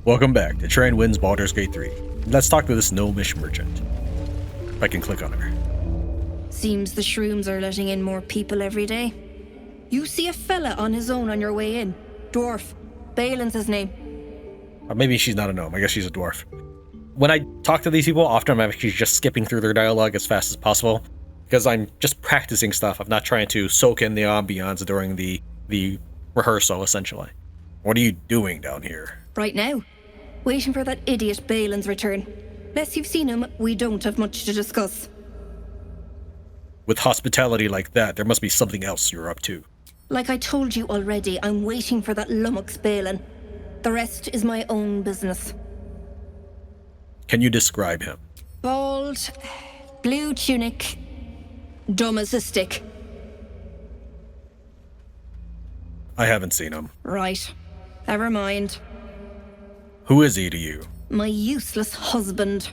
Welcome back to Tran Wins Baldur's Gate 3. Let's talk to this gnomish merchant. If I can click on her. Seems the shrooms are letting in more people every day. You see a fella on his own on your way in. Dwarf. Balin's his name. Or maybe she's not a gnome. I guess she's a dwarf. When I talk to these people, often I'm actually just skipping through their dialogue as fast as possible. Because I'm just practicing stuff. I'm not trying to soak in the ambiance during the rehearsal, essentially. What are you doing down here? Right now. Waiting for that idiot Balin's return. Unless you've seen him, we don't have much to discuss. With hospitality like that, there must be something else you're up to. Like I told you already, I'm waiting for that lummox Balin. The rest is my own business. Can you describe him? Bald, blue tunic, dumb as a stick. I haven't seen him. Right. Never mind. Who is he to you? My useless husband.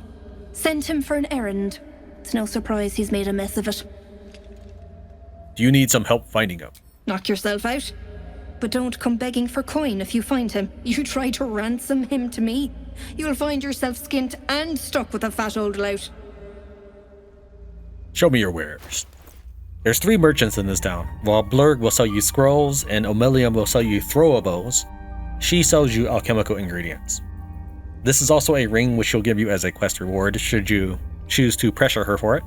Sent him for an errand. It's no surprise he's made a mess of it. Do you need some help finding him? Knock yourself out. But don't come begging for coin if you find him. You try to ransom him to me, you'll find yourself skint and stuck with a fat old lout. Show me your wares. There's 3 merchants in this town. While Blurg will sell you scrolls and Omelium will sell you throwables, she sells you alchemical ingredients. This is also a ring which she'll give you as a quest reward should you choose to pressure her for it.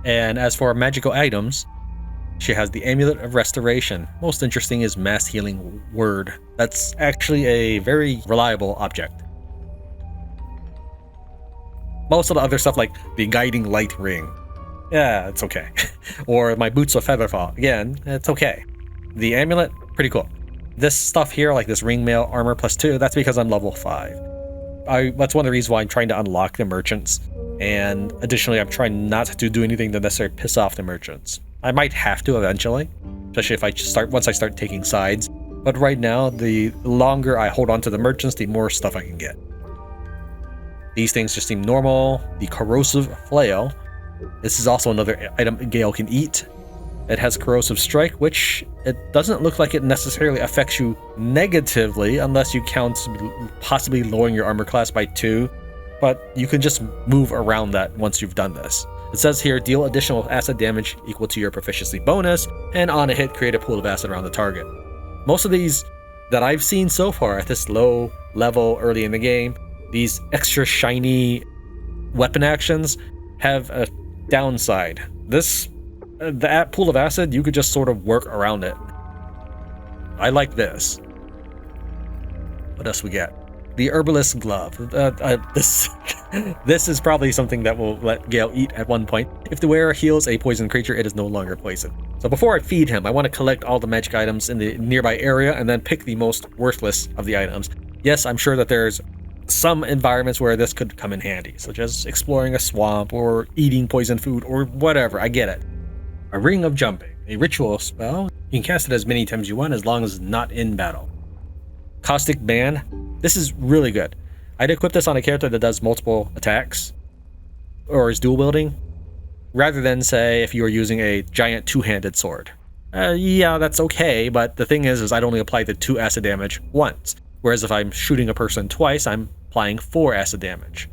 And as for magical items, she has the Amulet of Restoration. Most interesting is Mass Healing Word. That's actually a very reliable object. Most of the other stuff like the Guiding Light Ring, yeah, it's okay. Or my Boots of Featherfall, again, it's okay. The amulet, pretty cool. This stuff here, like this ring mail armor +2, that's because I'm level 5. That's one of the reasons why I'm trying to unlock the merchants. And additionally, I'm trying not to do anything to necessarily piss off the merchants. I might have to eventually, especially if once I start taking sides. But right now, the longer I hold on to the merchants, the more stuff I can get. These things just seem normal. The Corrosive Flail. This is also another item Gale can eat. It has Corrosive Strike, which it doesn't look like it necessarily affects you negatively unless you count possibly lowering your armor class by 2. But you can just move around that once you've done this. It says here, deal additional acid damage equal to your proficiency bonus, and on a hit, create a pool of acid around the target. Most of these that I've seen so far at this low level early in the game, these extra shiny weapon actions have a downside. That pool of acid, you could just sort of work around it. I like this. What else we got? The Herbalist Glove. This is probably something that will let Gale eat at one point. If the wearer heals a poisoned creature, it is no longer poisoned. So before I feed him, I want to collect all the magic items in the nearby area and then pick the most worthless of the items. Yes, I'm sure that there's some environments where this could come in handy, such as exploring a swamp or eating poisoned food or whatever. I get it. A Ring of Jumping, a ritual spell. You can cast it as many times you want as long as it's not in battle. Caustic Ban. This is really good. I'd equip this on a character that does multiple attacks or is dual wielding, rather than say if you were using a giant 2-handed sword. Yeah, that's okay, but the thing is I'd only apply the 2 acid damage once, whereas if I'm shooting a person twice, I'm applying 4 acid damage.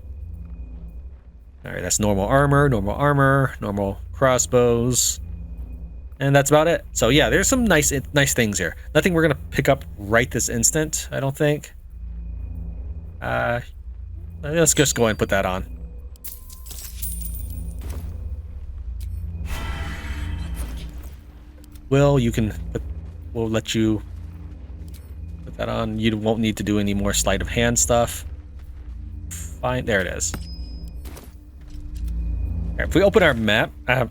Alright, that's normal armor, normal crossbows, and that's about it. So yeah, there's some nice things here. Nothing we're gonna pick up right this instant, I don't think. Let's just go and put that on. We'll let you put that on. You won't need to do any more sleight of hand stuff. Fine, there it is. Right, if we open our map, I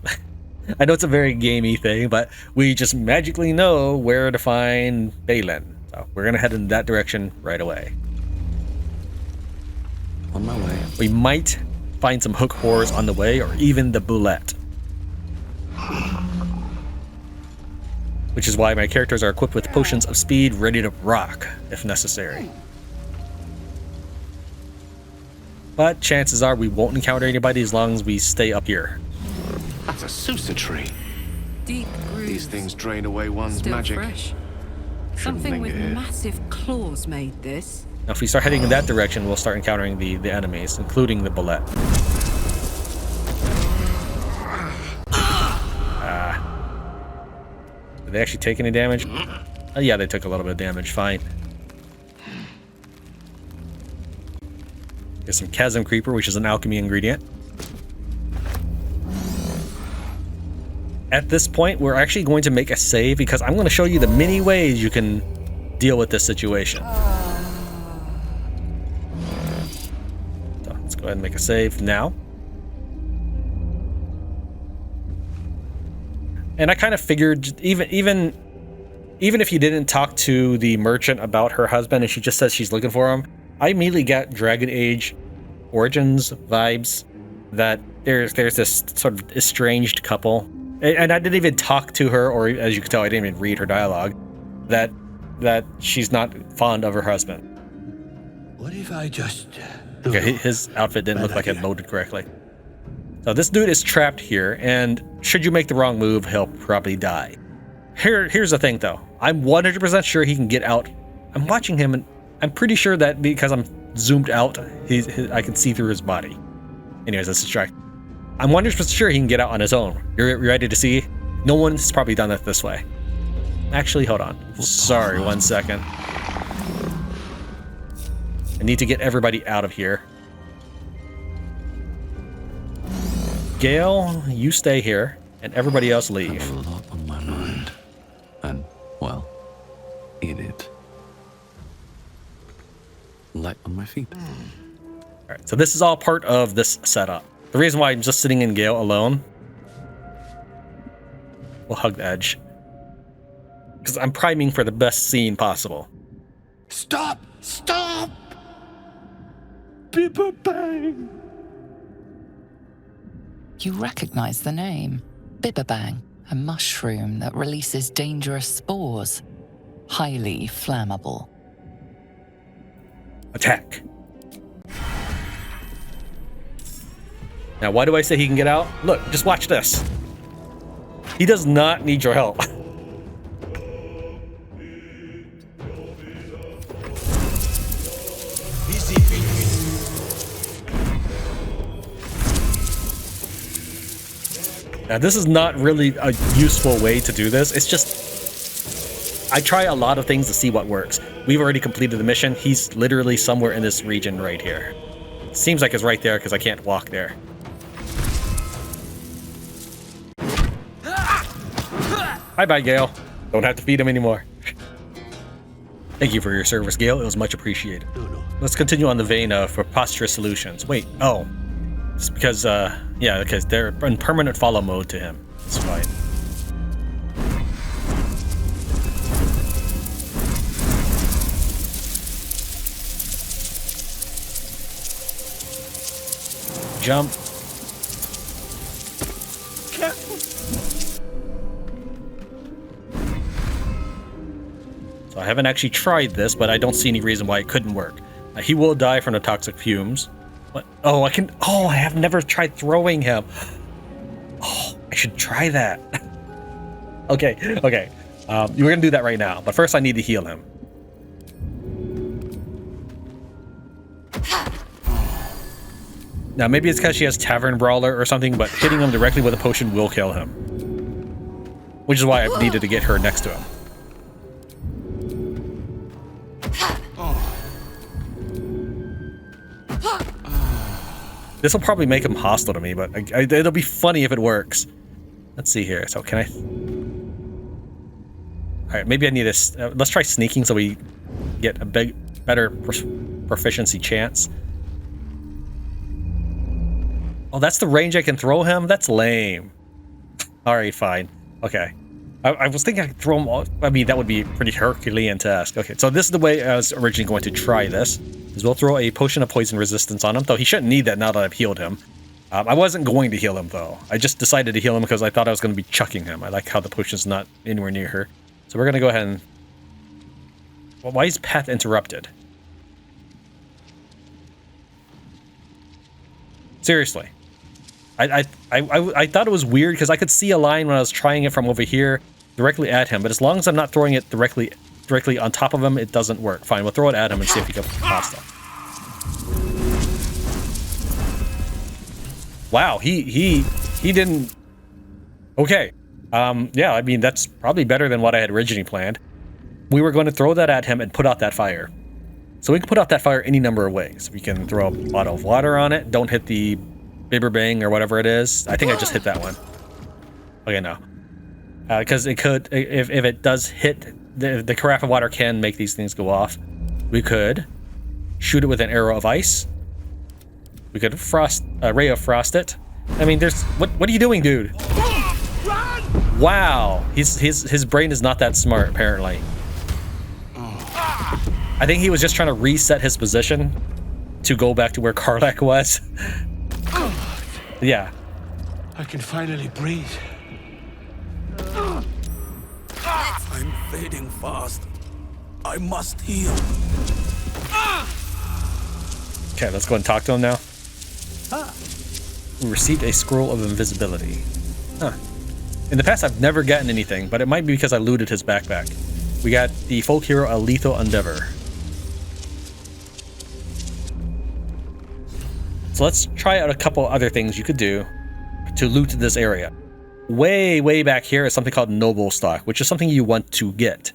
know it's a very gamey thing, but we just magically know where to find Balin. So we're gonna head in that direction right away. On my way. We might find some hook whores on the way, or even the boulette. Which is why my characters are equipped with potions of speed ready to rock, if necessary. But chances are we won't encounter anybody as long as we stay up here. That's a Susa tree. Deep grooves. These things drain away one's Still magic. fresh. Shouldn't Something with linger here. massive claws made this. Now, if we start heading in that direction, we'll start encountering the enemies, including the bullet. Did they actually take any damage? Oh, yeah, they took a little bit of damage. Fine. Here's some Chasm Creeper, which is an alchemy ingredient. At this point, we're actually going to make a save because I'm going to show you the many ways you can deal with this situation. So let's go ahead and make a save now. And I kind of figured even if you didn't talk to the merchant about her husband and she just says she's looking for him, I immediately got Dragon Age Origins vibes that there's this sort of estranged couple. And I didn't even talk to her, or as you can tell, I didn't even read her dialogue, that she's not fond of her husband. What if I just... Okay, his outfit didn't look like it loaded correctly. So this dude is trapped here, and should you make the wrong move, he'll probably die. Here's the thing, though. I'm 100% sure he can get out. I'm watching him, and I'm pretty sure that because I'm zoomed out, I can see through his body. Anyways, let's distract. I'm 100% sure he can get out on his own. You're ready to see? No one's probably done it this way. Actually, hold on. Sorry, 1 second. I need to get everybody out of here. Gale, you stay here, and everybody else I leave. have a lot on my mind. And, well, in it. Light on my feet. Alright, so this is all part of this setup. The reason why I'm just sitting in Gale alone, we'll hug the edge, because I'm priming for the best scene possible. Stop! Stop! Bibba Bang! You recognize the name. Bibberbang, a mushroom that releases dangerous spores. Highly flammable. Attack. Now, why do I say he can get out? Look, just watch this. He does not need your help. Now, this is not really a useful way to do this. It's just, I try a lot of things to see what works. We've already completed the mission. He's literally somewhere in this region right here. Seems like it's right there because I can't walk there. Bye-bye, Gale. Don't have to feed him anymore. Thank you for your service, Gale. It was much appreciated. Let's continue on the vein of preposterous solutions. Wait, oh. It's because, yeah, because they're in permanent follow mode to him. It's fine. Jump. So I haven't actually tried this, but I don't see any reason why it couldn't work. He will die from the toxic fumes. What? Oh, I can. Oh, I have never tried throwing him. Oh, I should try that. Okay. We're gonna do that right now, but first I need to heal him. Now, maybe it's because she has Tavern Brawler or something, but hitting him directly with a potion will kill him. Which is why I needed to get her next to him. This will probably make him hostile to me, but it'll be funny if it works. Let's see here. So can I... Alright, maybe I need to... let's try sneaking so we get a better proficiency chance. Oh, that's the range I can throw him? That's lame. Alright, fine. Okay. I was thinking I could throw him all... I mean, that would be a pretty Herculean task. Okay, so this is the way I was originally going to try this. Is we'll throw a potion of poison resistance on him, though he shouldn't need that now that I've healed him. I wasn't going to heal him, though. I just decided to heal him because I thought I was going to be chucking him. I like how the potion's not anywhere near her. So we're going to go ahead and... Well, why is path interrupted? Seriously. I thought it was weird because I could see a line when I was trying it from over here directly at him, but as long as I'm not throwing it directly directly on top of him, it doesn't work. Fine, we'll throw it at him and see if he can pasta. Wow, he didn't. Okay, yeah, I mean that's probably better than what I had originally planned. We were going to throw that at him and put out that fire. So we can put out that fire any number of ways. We can throw a bottle of water on it. Don't hit the bibber bang or whatever it is. I think I just hit that one. Okay, no. Because it could, if it does hit, the carafe of water can make these things go off. We could shoot it with an arrow of ice. We could ray of frost it. I mean, there's, what are you doing, dude? Wow, his brain is not that smart, apparently. I think he was just trying to reset his position to go back to where Karlach was. Yeah. I can finally breathe. I'm fading fast. I must heal. Okay, let's go and talk to him now. We received a scroll of invisibility. Huh. In the past, I've never gotten anything, but it might be because I looted his backpack. We got the folk hero A Lethal Endeavor. So let's try out a couple other things you could do to loot this area. Way back here is something called Noblestalk, which is something you want to get.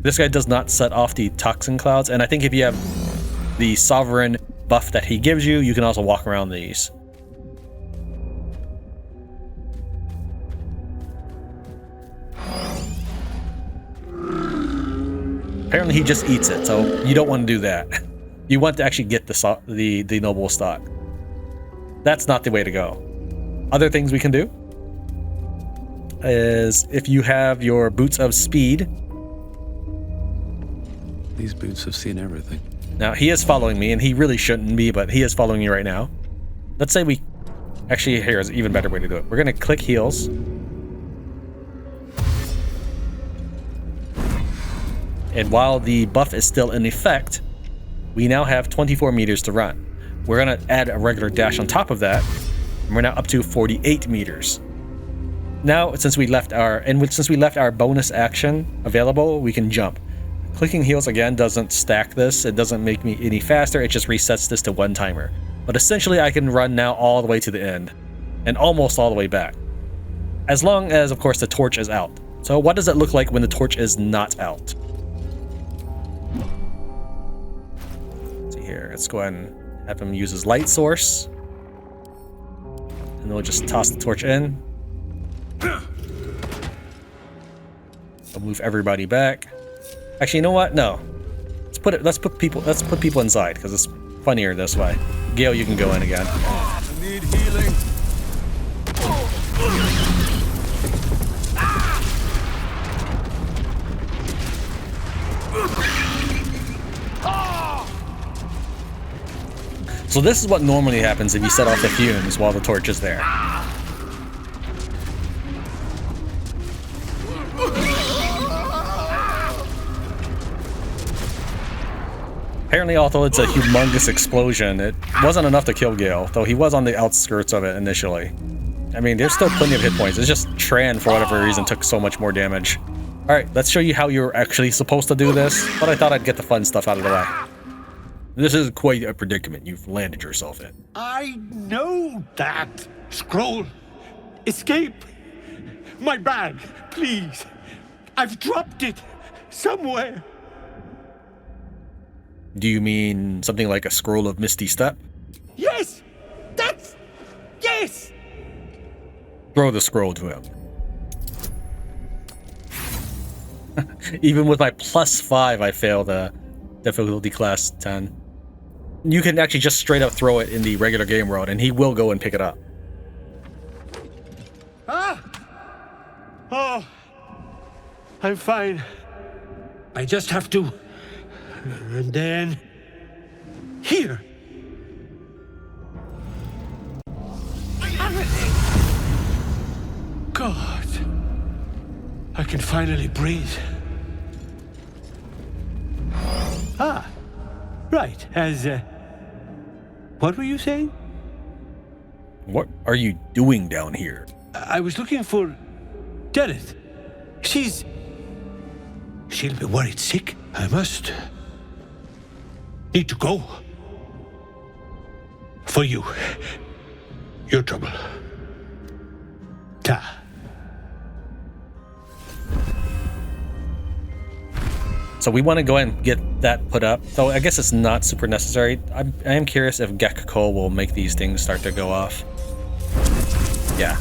This guy does not set off the toxin clouds, and I think if you have the sovereign buff that he gives you, you can also walk around these. Apparently he just eats it, so you don't want to do that. You want to actually get the Noblestalk. That's not the way to go. Other things we can do is if you have your boots of speed. These boots have seen everything. Now he is following me, and he really shouldn't be, but he is following me right now. Let's say we actually, here's an even better way to do it. We're gonna click heals. And while the buff is still in effect, we now have 24 meters to run. We're gonna add a regular dash on top of that. And we're now up to 48 meters. Now, since we left our bonus action available, we can jump. Clicking heals again doesn't stack this. It doesn't make me any faster. It just resets this to one timer. But essentially, I can run now all the way to the end and almost all the way back. As long as, of course, the torch is out. So what does it look like when the torch is not out? Let's see here. Let's go ahead and have him use his light source. And then we'll just toss the torch in. I'll move everybody back. Actually, you know what? No. Let's put people inside because it's funnier this way. Gale, you can go in again. I need healing. So this is what normally happens if you set off the fumes while the torch is there. Apparently, although it's a humongous explosion, it wasn't enough to kill Gale, though he was on the outskirts of it initially. I mean, there's still plenty of hit points. It's just Tran, for whatever reason, took so much more damage. Alright, let's show you how you're actually supposed to do this, but I thought I'd get the fun stuff out of the way. This is quite a predicament you've landed yourself in. I know that. Scroll. Escape. My bag, please. I've dropped it somewhere. Do you mean something like a scroll of Misty Step? Yes! Yes! Throw the scroll to him. Even with my +5, I failed the difficulty class 10. You can actually just straight up throw it in the regular game world, and he will go and pick it up. Ah! Oh, I'm fine. I just have to... And then... Here! God. I can finally breathe. Ah. Right, what were you saying? What are you doing down here? I was looking for... Derryth. She's... she'll be worried sick. I must need to go. For you. Your trouble. Ta. So we want to go ahead and get that put up. So I guess it's not super necessary. I am curious if Gekko will make these things start to go off. Yeah.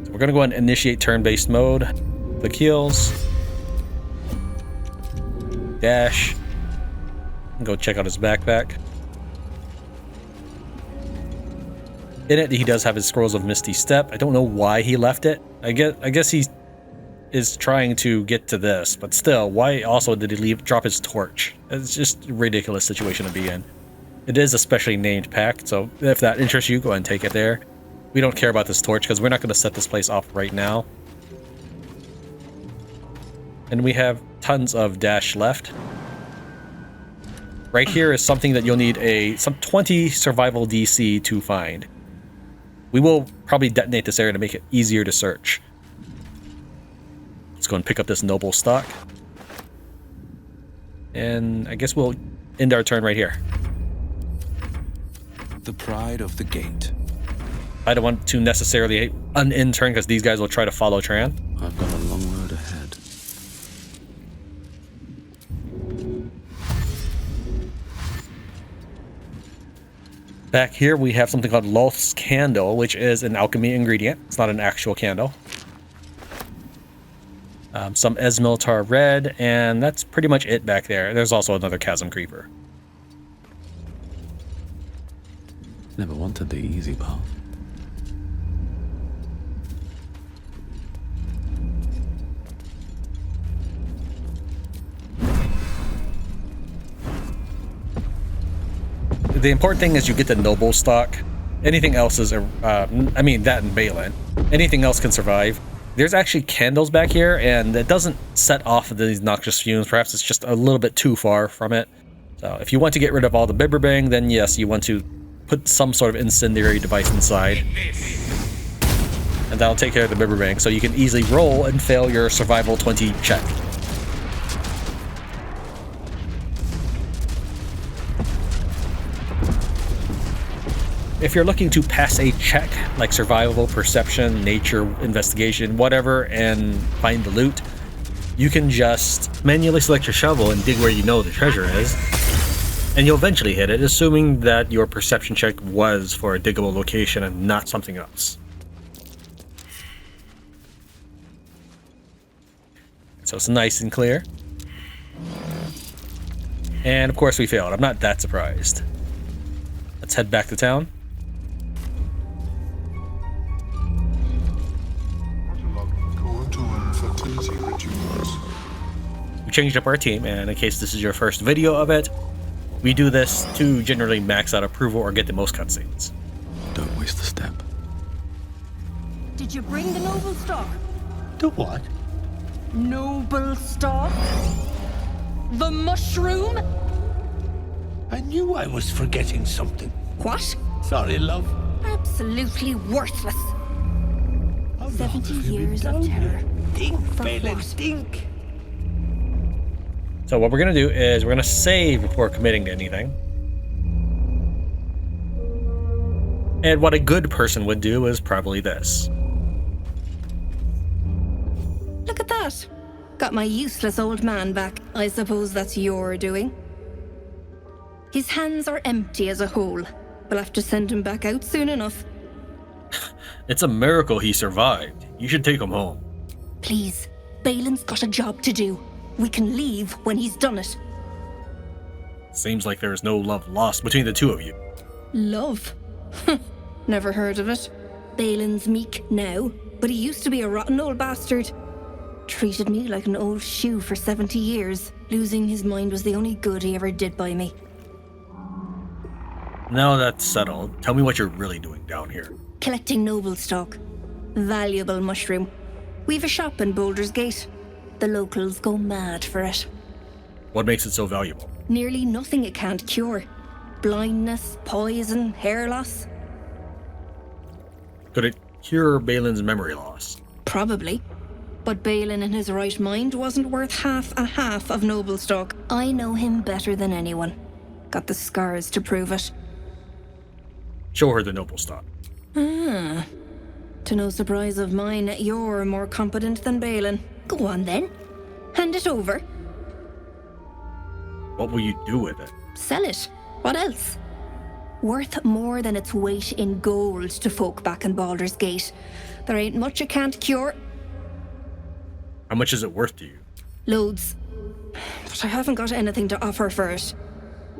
So we're going to go ahead and initiate turn-based mode. The heals. Dash. Go check out his backpack. In it, he does have his Scrolls of Misty Step. I don't know why he left it. I guess he is trying to get to this, but still, why also did he drop his torch? It's just a ridiculous situation to be in. It is a specially named pack, so if that interests you, go ahead and take it there. We don't care about this torch because we're not going to set this place off right now. And we have tons of dash left. Right here is something that you'll need some 20 survival DC to find. We will probably detonate this area to make it easier to search. Let's go and pick up this Noblestalk. And I guess we'll end our turn right here. The pride of the gate. I don't want to necessarily unend turn because these guys will try to follow Tran. I've got a long road ahead. Back here we have something called Lolth's Candle, which is an alchemy ingredient. It's not an actual candle. Some Esmiltar Red, and that's pretty much it back there. There's also another Chasm Creeper. Never wanted the easy path. The important thing is you get the Noblestalk. Anything else is, I mean, that and Balin. Anything else can survive. There's actually candles back here, and it doesn't set off these noxious fumes. Perhaps it's just a little bit too far from it. So if you want to get rid of all the Bibberbang, then yes, you want to put some sort of incendiary device inside. And that'll take care of the Bibberbang, so you can easily roll and fail your survival 20 check. If you're looking to pass a check, like survival, perception, nature, investigation, whatever, and find the loot, you can just manually select your shovel and dig where you know the treasure is, and you'll eventually hit it, assuming that your perception check was for a diggable location and not something else. So it's nice and clear. And of course we failed. I'm not that surprised. Let's head back to town. We changed up our team, and in case this is your first video of it, we do this to generally max out approval or get the most cutscenes. Don't waste a step. Did you bring the Noblestalk? The what? Noblestalk? The mushroom? I knew I was forgetting something. What? Sorry, love. Absolutely worthless. How long 70 have you been years of down terror. here? Dink, For Balin, what? dink. So what we're going to do is we're going to save before committing to anything. And what a good person would do is probably this. Look at that. Got my useless old man back. I suppose that's your doing. His hands are empty as a hole. We'll have to send him back out soon enough. It's a miracle he survived. You should take him home. Please, Balin's got a job to do. We can leave when he's done it. Seems like there is no love lost between the two of you. Love? Never heard of it. Balin's meek now, but he used to be a rotten old bastard. Treated me like an old shoe for 70 years. Losing his mind was the only good he ever did by me. Now that's settled, tell me what you're really doing down here. Collecting Noblestalk. Valuable mushroom. We've a shop in Baldur's Gate. The locals go mad for it. What makes it so valuable? Nearly nothing it can't cure. Blindness, poison, hair loss. Could it cure Balin's memory loss. Probably. But Balin in his right mind wasn't worth half a half of Noblestalk. I know him better than anyone. Got the scars to prove it. Show her the Noblestalk. Ah. To no surprise of mine, you're more competent than Balin. Go on then. Hand it over. What will you do with it? Sell it. What else? Worth more than its weight in gold to folk back in Baldur's Gate. There ain't much it can't cure. How much is it worth to you? Loads. But I haven't got anything to offer for it.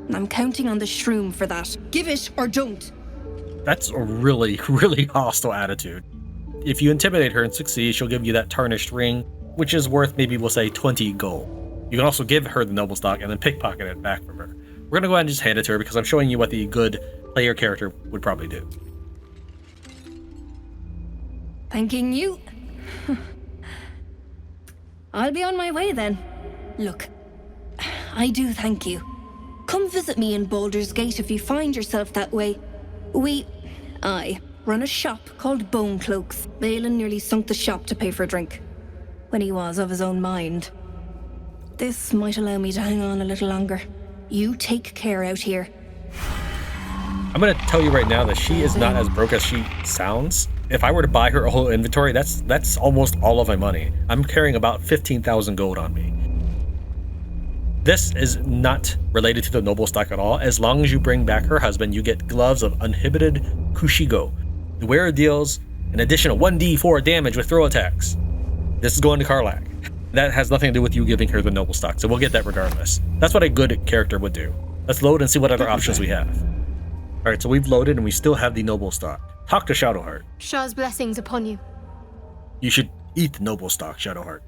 And I'm counting on the shroom for that. Give it or don't. That's a really, really hostile attitude. If you intimidate her and succeed, she'll give you that tarnished ring, which is worth maybe, we'll say, 20 gold. You can also give her the Noblestalk and then pickpocket it back from her. We're gonna go ahead and just hand it to her because I'm showing you what the good player character would probably do. Thanking you. I'll be on my way then. Look, I do thank you. Come visit me in Baldur's Gate if you find yourself that way. I run a shop called Bonecloaks. Balin nearly sunk the shop to pay for a drink, when he was of his own mind. This might allow me to hang on a little longer. You take care out here. I'm gonna tell you right now that she is not as broke as she sounds. If I were to buy her whole inventory, that's almost all of my money. I'm carrying about 15,000 gold on me. This is not related to the Noblestalk at all. As long as you bring back her husband, you get gloves of uninhibited Kushigo. The wearer deals an additional 1d4 damage with throw attacks. This is going to Karlach. That has nothing to do with you giving her the Noblestalk, so we'll get that regardless. That's what a good character would do. Let's load and see what other options we have. Alright, so we've loaded and we still have the Noblestalk. Talk to Shadowheart. Shah's blessings upon you. You should eat the Noblestalk, Shadowheart.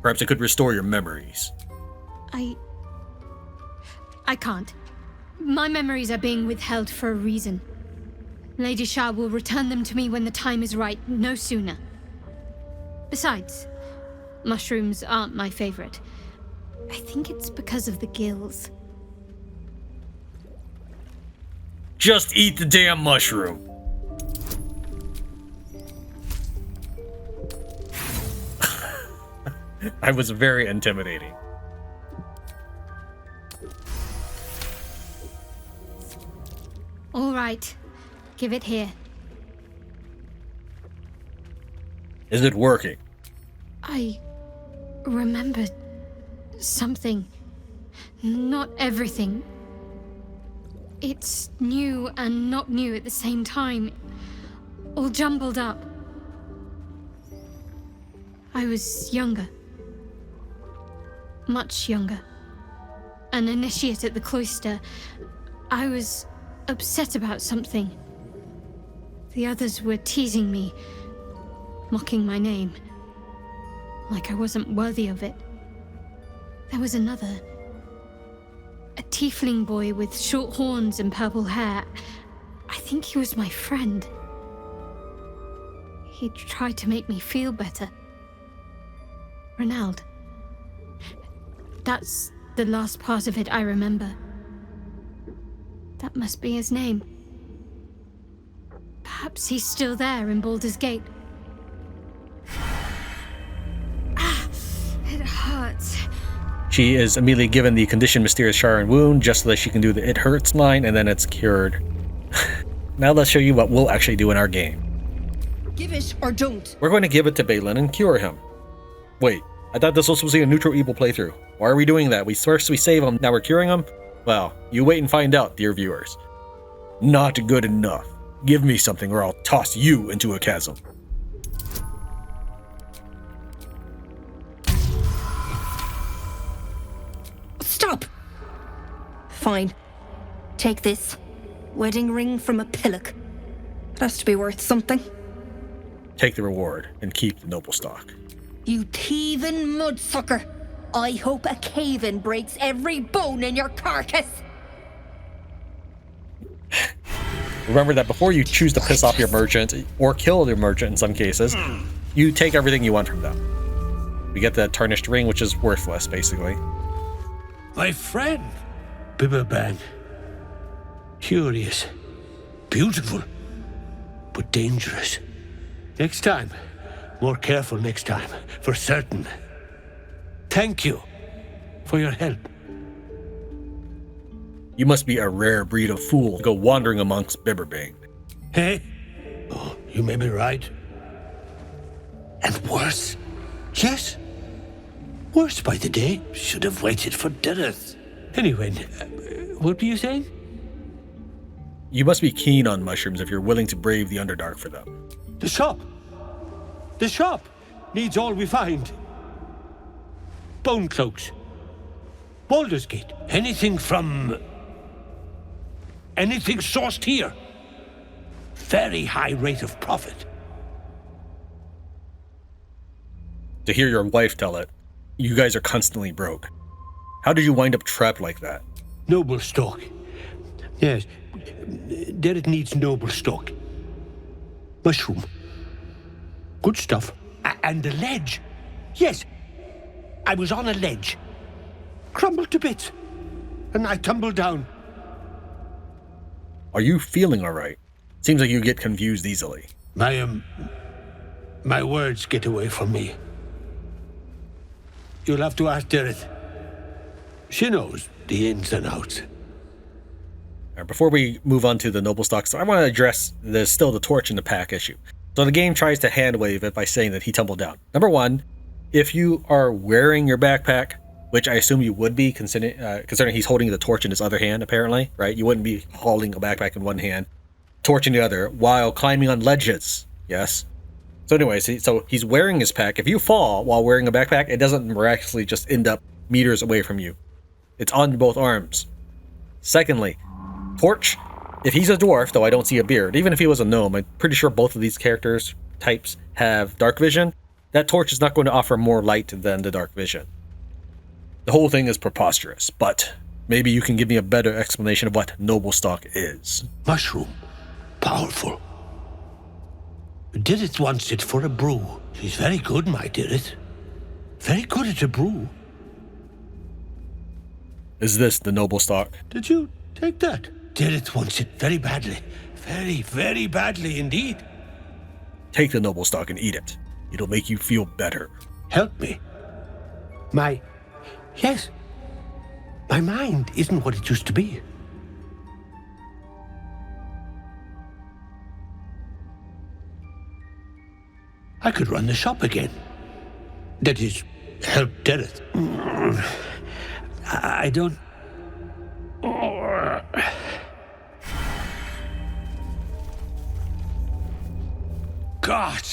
Perhaps it could restore your memories. I can't. My memories are being withheld for a reason. Lady Shah will return them to me when the time is right, no sooner. Besides, mushrooms aren't my favorite. I think it's because of the gills. Just eat the damn mushroom. I was very intimidating. All right, give it here. Is it working? I remember something. Not everything. It's new and not new at the same time. All jumbled up. I was younger. Much younger. An initiate at the cloister. I was upset about something. The others were teasing me, mocking my name, like I wasn't worthy of it. There was another. A tiefling boy with short horns and purple hair. I think he was my friend. He tried to make me feel better. Ronald. That's the last part of it I remember. That must be his name. Perhaps he's still there in Baldur's Gate. It hurts. She is immediately given the condition Mysterious Shard and Wound just so that she can do the It Hurts line, and then it's cured. Now let's show you what we'll actually do in our game. Give it or don't. We're going to give it to Balin and cure him. Wait, I thought this was supposed to be a neutral evil playthrough. Why are we doing that? First we save him, now we're curing him? Well, you wait and find out, dear viewers. Not good enough. Give me something or I'll toss you into a chasm. Stop! Fine. Take this. Wedding ring from a pillock. It has to be worth something. Take the reward and keep the Noblestalk. You thieving mudsucker! I hope a cave-in breaks every bone in your carcass! Remember that before you choose to piss off your merchant, or kill your merchant in some cases, you take everything you want from them. We get the tarnished ring, which is worthless, basically. My friend, Bibberbang. Curious, beautiful, but dangerous. Next time. More careful next time, for certain. Thank you for your help. You must be a rare breed of fool to go wandering amongst Bibberbane. Hey? Oh, you may be right. And worse. Yes. Worse by the day. Should have waited for Derryth. Anyway, what were you saying? You must be keen on mushrooms if you're willing to brave the Underdark for them. The shop. The shop needs all we find. Bonecloaks. Baldur's Gate. Anything sourced here. Very high rate of profit. To hear your wife tell it, you guys are constantly broke. How did you wind up trapped like that? Noblestalk. Yes. Derryth needs Noblestalk. Mushroom. Good stuff. And the ledge. Yes. I was on a ledge. Crumbled to bits. And I tumbled down. Are you feeling alright? Seems like you get confused easily. My words get away from me. You'll have to ask Derryth. She knows the ins and outs. Before we move on to the Noblestalk, so I want to address there's still the torch in the pack issue. So the game tries to hand wave it by saying that he tumbled down. Number one, if you are wearing your backpack, which I assume you would be, considering he's holding the torch in his other hand, apparently, right? You wouldn't be holding a backpack in one hand, torch in the other, while climbing on ledges, yes? So anyways, so he's wearing his pack. If you fall while wearing a backpack, it doesn't miraculously just end up meters away from you. It's on both arms. Secondly, torch, if he's a dwarf, though I don't see a beard, even if he was a gnome, I'm pretty sure both of these characters types have dark vision. That torch is not going to offer more light than the dark vision. The whole thing is preposterous, but maybe you can give me a better explanation of what Noblestalk is. Mushroom. Powerful. Derryth wants it for a brew. She's very good, my Derryth. Very good at a brew. Is this the Noblestalk? Did you take that? Derryth wants it very badly. Very, very badly indeed. Take the Noblestalk and eat it. It'll make you feel better. Help me. Yes. My mind isn't what it used to be. I could run the shop again. That is, help Derryth. I don't... God!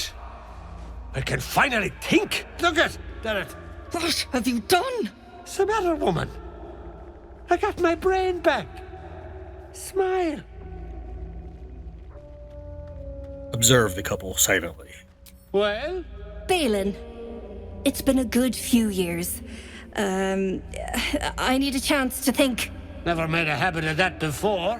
I can finally think! Look at Derryth! What have you done? What's the matter, woman? I got my brain back. Smile. Observe the couple silently. Well? Balin, it's been a good few years. I need a chance to think. Never made a habit of that before.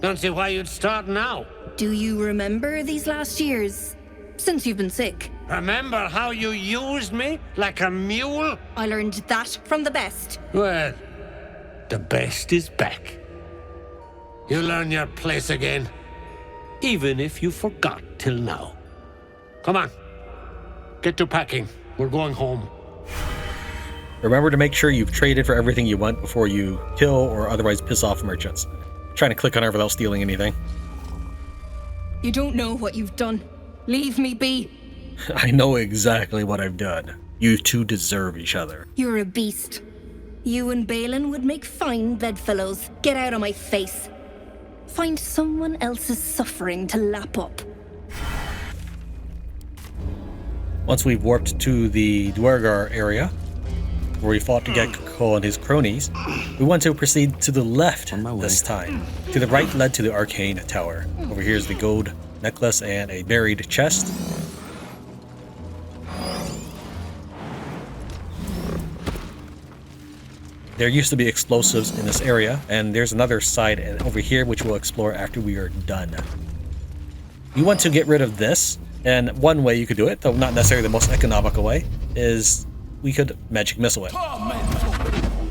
Don't see why you'd start now. Do you remember these last years? Since you've been sick. Remember how you used me like a mule? I learned that from the best. Well, the best is back. You learn your place again. Even if you forgot till now. Come on. Get to packing. We're going home. Remember to make sure you've traded for everything you want before you kill or otherwise piss off merchants. Trying to click on her without stealing anything. You don't know what you've done. Leave me be. I know exactly what I've done. You two deserve each other. You're a beast. You and Balin would make fine bedfellows. Get out of my face. Find someone else's suffering to lap up. Once we've warped to the Dwergar area, where we fought to get Cole and his cronies, we want to proceed to the left this time. To the right led to the Arcane Tower. Over here is the gold necklace and a buried chest. There used to be explosives in this area, and there's another side over here which we'll explore after we are done. You want to get rid of this, and one way you could do it, though not necessarily the most economical way, is we could Magic Missile it.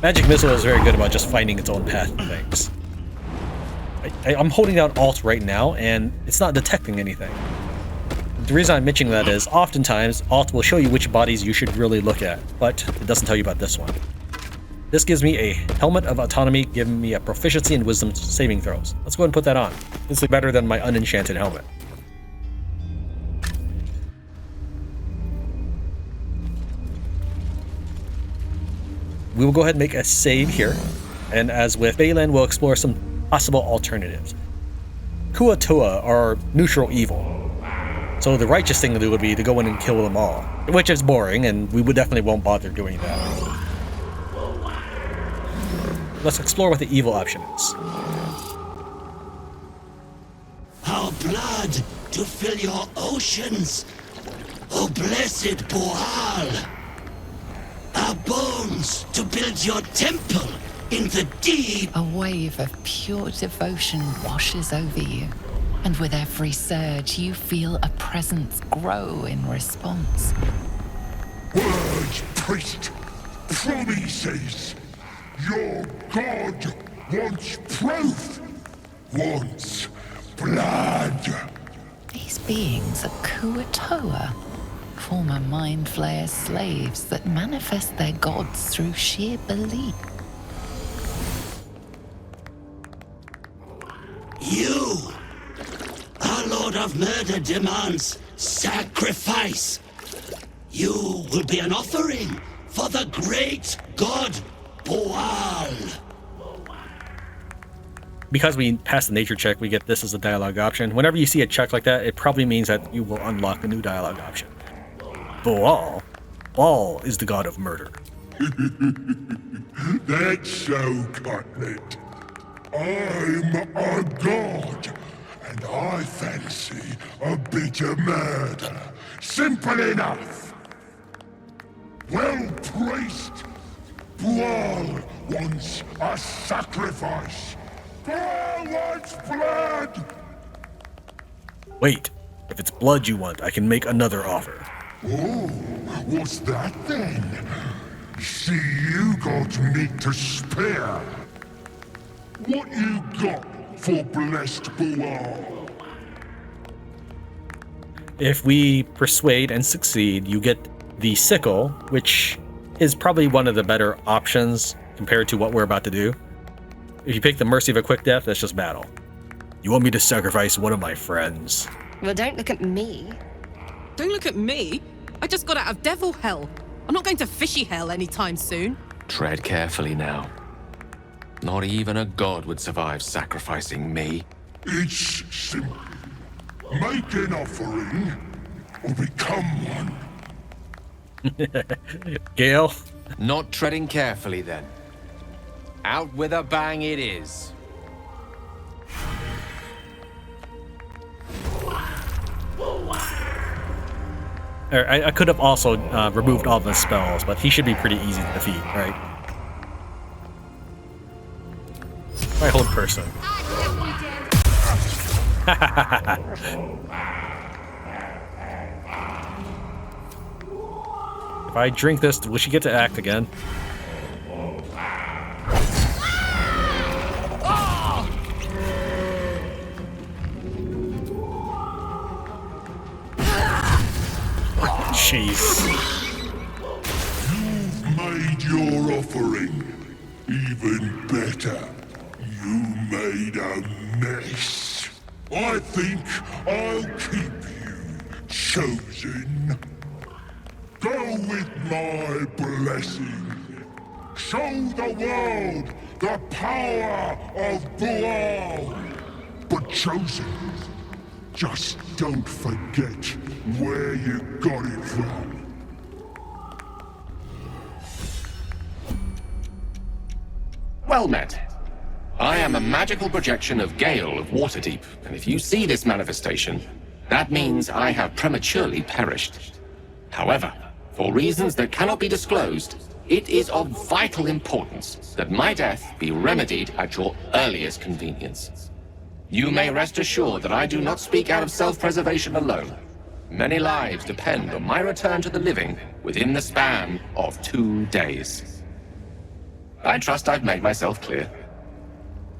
Magic Missile is very good about just finding its own path to things. I'm holding down Alt right now, and it's not detecting anything. The reason I'm mentioning that is, oftentimes, Alt will show you which bodies you should really look at, but it doesn't tell you about this one. This gives me a Helmet of Autonomy, giving me a proficiency in Wisdom saving throws. Let's go ahead and put that on. This is better than my unenchanted helmet. We will go ahead and make a save here, and as with Balin, we'll explore some possible alternatives. Kuatua are neutral evil, so the righteous thing to do would be to go in and kill them all, which is boring, and we would definitely won't bother doing that. Let's explore what the evil option is. Our blood to fill your oceans, O blessed Boal. Our bones to build your temple in the deep. A wave of pure devotion washes over you, and with every surge, you feel a presence grow in response. Words, priest, promises. Your god wants proof, wants blood. These beings are Kuatoa, former Mind Flayer slaves that manifest their gods through sheer belief. You, our Lord of Murder, demands sacrifice. You will be an offering for the great god Boal. Because we passed the nature check, we get this as a dialogue option. Whenever you see a check like that, it probably means that you will unlock a new dialogue option. Boal. Baal is the god of murder. That's so, Cutlet. I'm a god, and I fancy a bit of murder. Simple enough. Well, priest, Boal wants a sacrifice. Boal wants blood! Wait, if it's blood you want, I can make another offer. Oh, what's that then? See, you got meat to spare. What you got for blessed Boal? If we persuade and succeed, you get the sickle, which is probably one of the better options compared to what we're about to do. If you pick the mercy of a quick death, that's just battle. You want me to sacrifice one of my friends? Well, don't look at me. Don't look at me. I just got out of devil hell. I'm not going to fishy hell anytime soon. Tread carefully now. Not even a god would survive sacrificing me. It's simple. Make an offering, or become one. Gale? Not treading carefully then. Out with a bang it is. I could have also removed all of his spells, but he should be pretty easy to defeat, right? I hold person. If I drink this, will she get to act again? Jeez. You've made your offering. Even better, you made a mess. I think I'll keep you, chosen. Go with my blessing. Show the world the power of Boal. But chosen, just don't forget where you got it from. Well met. I am a magical projection of Gale of Waterdeep, and if you see this manifestation, that means I have prematurely perished. However, for reasons that cannot be disclosed, it is of vital importance that my death be remedied at your earliest convenience. You may rest assured that I do not speak out of self-preservation alone. Many lives depend on my return to the living within the span of 2 days. I trust I've made myself clear.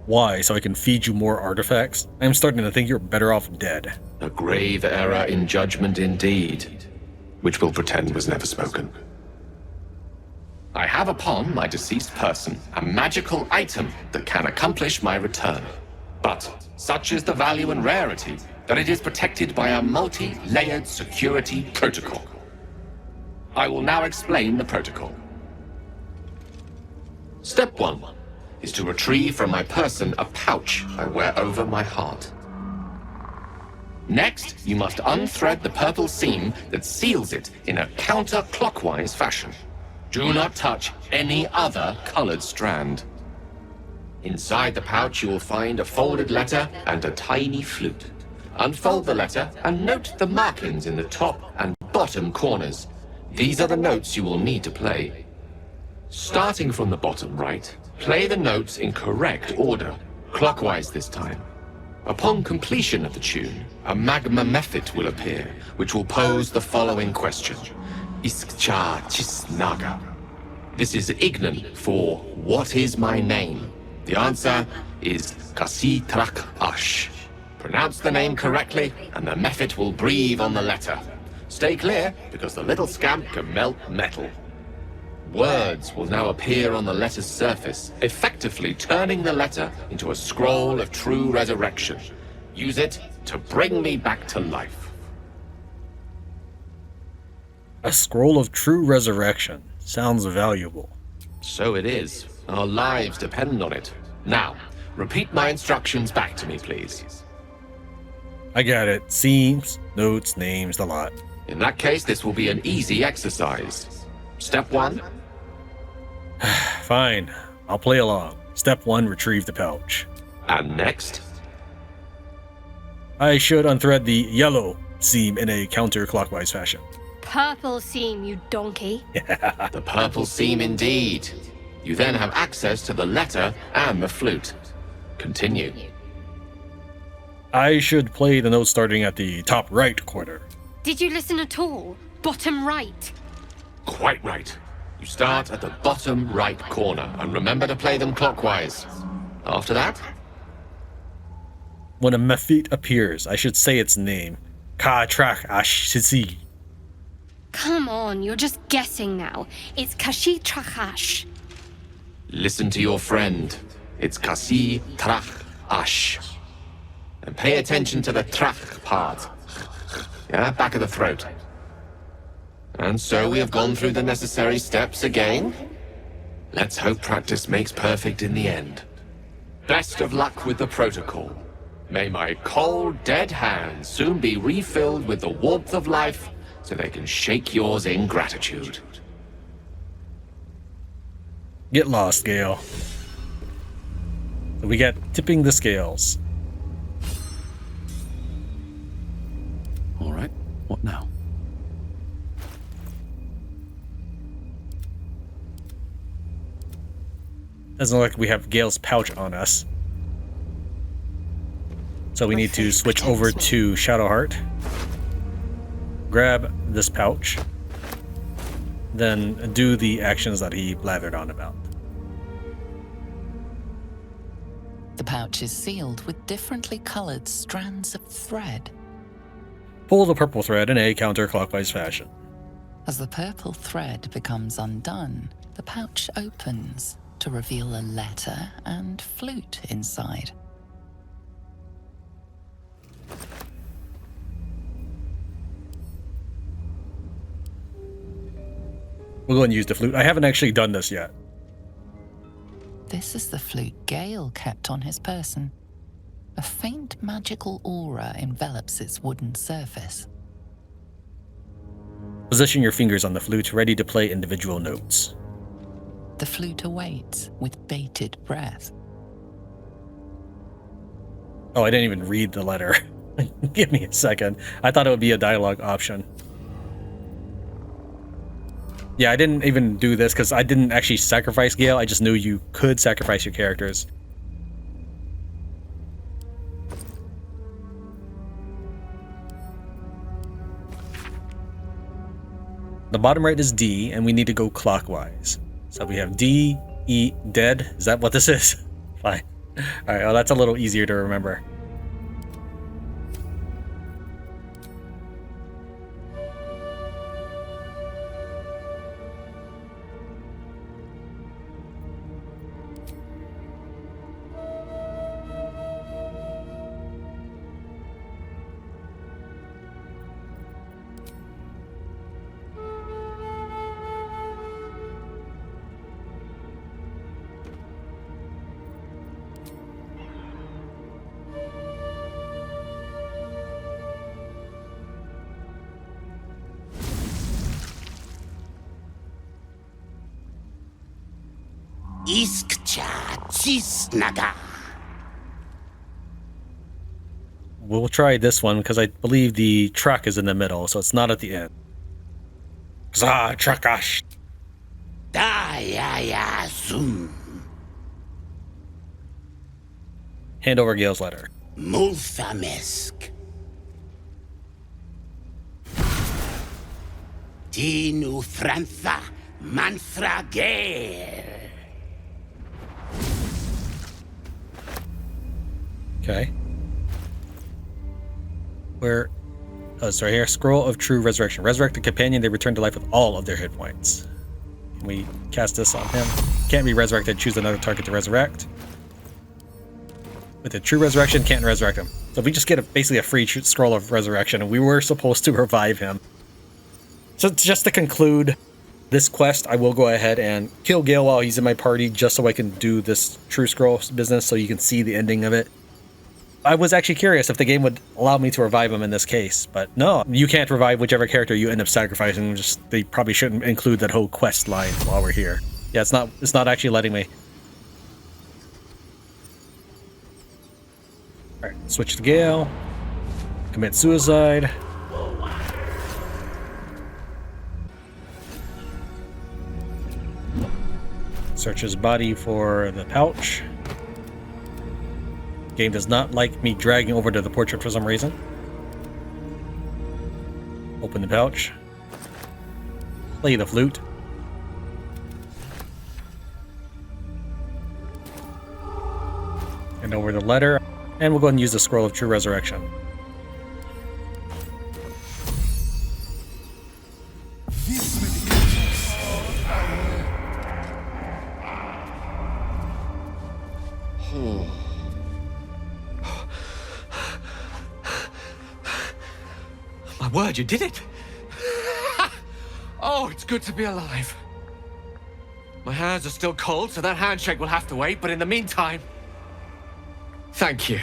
Why? So I can feed you more artifacts? I'm starting to think you're better off dead. A grave error in judgment indeed, which we'll pretend was never spoken. I have upon my deceased person a magical item that can accomplish my return. But such is the value and rarity that it is protected by a multi-layered security protocol. I will now explain the protocol. Step 1 is to retrieve from my person a pouch I wear over my heart. Next, you must unthread the purple seam that seals it in a counterclockwise fashion. Do not touch any other colored strand. Inside the pouch, you will find a folded letter and a tiny flute. Unfold the letter and note the markings in the top and bottom corners. These are the notes you will need to play. Starting from the bottom right, play the notes in correct order, clockwise this time. Upon completion of the tune, a magma method will appear, which will pose the following question. Iskcha Chisnaga. This is Ignan for what is my name? The answer is Kasi Trak Ash. Pronounce the name correctly, and the method will breathe on the letter. Stay clear, because the little scamp can melt metal. Words will now appear on the letter's surface, effectively turning the letter into a scroll of true resurrection. Use it to bring me back to life. A scroll of true resurrection. Sounds valuable. So it is. Our lives depend on it. Now, repeat my instructions back to me, please. I got it. Seams, notes, names, the lot. In that case, this will be an easy exercise. Step 1. Fine. I'll play along. Step 1, retrieve the pouch. And next? I should unthread the yellow seam in a counterclockwise fashion. Purple seam, you donkey. The purple seam indeed. You then have access to the letter and the flute. Continue. I should play the note starting at the top right corner. Did you listen at all? Bottom right. Quite right. You start at the bottom right corner, and remember to play them clockwise. After that? When a mephit appears, I should say its name. Ka Trak Ash. Come on, you're just guessing now. It's Kashi Trachash. Listen to your friend. It's Kasi Trach Ash. And pay attention to the Trach part. Yeah, back of the throat. And so we have gone through the necessary steps again. Let's hope practice makes perfect in the end. Best of luck with the protocol. May my cold, dead hands soon be refilled with the warmth of life so they can shake yours in gratitude. Get lost, Gale. So we got tipping the scales. All right, what now? Doesn't look like we have Gale's pouch on us. So we need to switch over to Shadowheart. Grab this pouch. Then do the actions that he blathered on about. The pouch is sealed with differently colored strands of thread. Pull the purple thread in a counterclockwise fashion. As the purple thread becomes undone, the pouch opens to reveal a letter and flute inside. We'll go and use the flute. I haven't actually done this yet. This is the flute Gale kept on his person. A faint magical aura envelops its wooden surface. Position your fingers on the flute, ready to play individual notes. The flute awaits with bated breath. Oh, I didn't even read the letter. Give me a second. I thought it would be a dialogue option. Yeah, I didn't even do this because I didn't actually sacrifice Gale. I just knew you could sacrifice your characters. The bottom right is D, and we need to go clockwise. So we have D, E, dead. Is that what this is? Fine. All right, well, that's a little easier to remember. Iskcha Cisnaga. We'll try this one because I believe the truck is in the middle, so it's not at the end. Zah, Trakash. Dayaya Zoom. Hand over Gale's letter. Multhamesk. Tinu Frantha Manthra Gale. Okay. Where? Oh, sorry. Here, scroll of true resurrection. Resurrect the companion; they return to life with all of their hit points. Can we cast this on him? Can't be resurrected. Choose another target to resurrect. With a true resurrection, can't resurrect him. So we just get basically a free scroll of resurrection, and we were supposed to revive him. So just to conclude this quest, I will go ahead and kill Gale while he's in my party, just so I can do this true scroll business, so you can see the ending of it. I was actually curious if the game would allow me to revive him in this case, but no, you can't revive whichever character you end up sacrificing. Just they probably shouldn't include that whole quest line while we're here. Yeah, it's not actually letting me. All right, switch to Gale. Commit suicide. Search his body for the pouch. Game does not like me dragging over to the portrait for some reason. Open the pouch. Play the flute. And over the letter. And we'll go ahead and use the scroll of true resurrection. My word, you did it! Oh, it's good to be alive. My hands are still cold, so that handshake will have to wait, but in the meantime, thank you.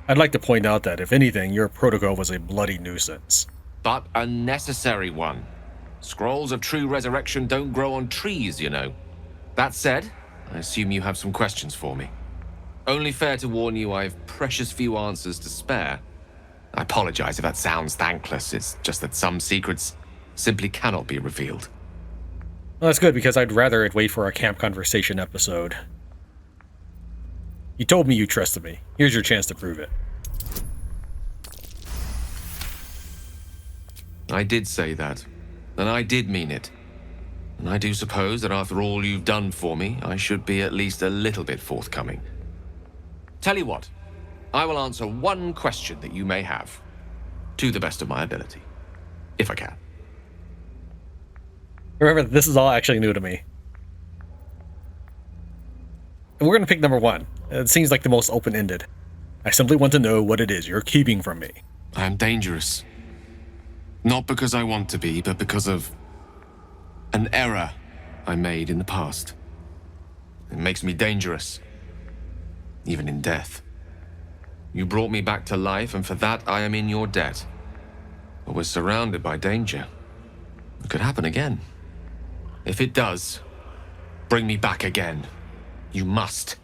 I'd like to point out that, if anything, your protocol was a bloody nuisance. But a necessary one. Scrolls of true resurrection don't grow on trees, you know. That said, I assume you have some questions for me. Only fair to warn you, I've precious few answers to spare. I apologize if that sounds thankless. It's just that some secrets simply cannot be revealed. Well, that's good, because I'd rather it wait for our camp conversation episode. You told me you trusted me. Here's your chance to prove it. I did say that, and I did mean it. And I do suppose that after all you've done for me, I should be at least a little bit forthcoming. Tell you what, I will answer one question that you may have, to the best of my ability, if I can. Remember, this is all actually new to me. And we're going to pick number one. It seems like the most open-ended. I simply want to know what it is you're keeping from me. I am dangerous. Not because I want to be, but because of an error I made in the past. It makes me dangerous, even in death. You brought me back to life, and for that I am in your debt. But we're surrounded by danger. It could happen again. If it does, bring me back again. You must,